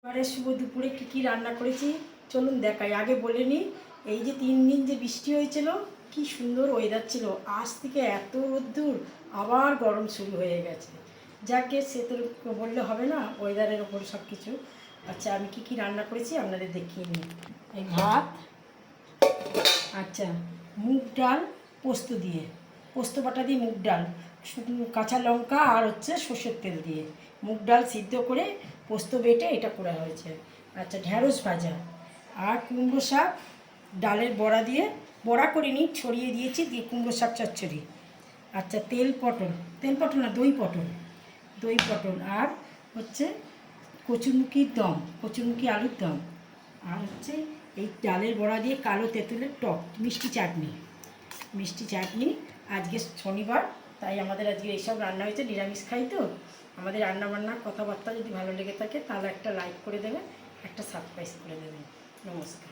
এবারে শুভ দুপুরে কী রান্না করেছি চলুন দেখাই। আগে বলে নিই, এই যে 3 দিন যে বৃষ্টি হয়েছিল, কি সুন্দর ওয়েদার ছিল। আজ থেকে এত রোদ্দুর, আবার গরম শুরু হয়ে গেছে। যাকে সে তো বললে হবে না, ওয়েদারের ওপর সব কিছু। আচ্ছা, আমি কি রান্না করেছি আপনাদের দেখিয়ে নিই। এই ভাত, আচ্ছা মুগ ডাল পোস্ত দিয়ে, পোস্ত বাটা দিয়ে মুগ ডাল, কাঁচা লঙ্কা আর হচ্ছে সর্ষের তেল দিয়ে মুগ ডাল সিদ্ধ করে পোস্ত বেটে এটা করা হয়েছে। আচ্ছা, ঢ্যাঁড়স ভাজা আর কুমড়ো শাক ডালের বড়া দিয়ে, বড়া করিনি, ছড়িয়ে দিয়েছি, দিয়ে কুমড়ো শাক চচ্চড়ি। আচ্ছা, তেল পটল না, দই পটল আর হচ্ছে কচুরমুখী আলুর দম, আর হচ্ছে এই ডালের বড়া দিয়ে কালো তেঁতুলের টক, মিষ্টি চাটনি। আজকে শনিবার, তাই আমাদের আজকে এইসব রান্না হয়েছে। নিরামিষ খাই তো। আমাদের রান্নাবান্নার কথাবার্তা যদি ভালো লেগে থাকে তাহলে একটা লাইক করে দেবেন, একটা সাবস্ক্রাইব করে দেবেন। নমস্কার।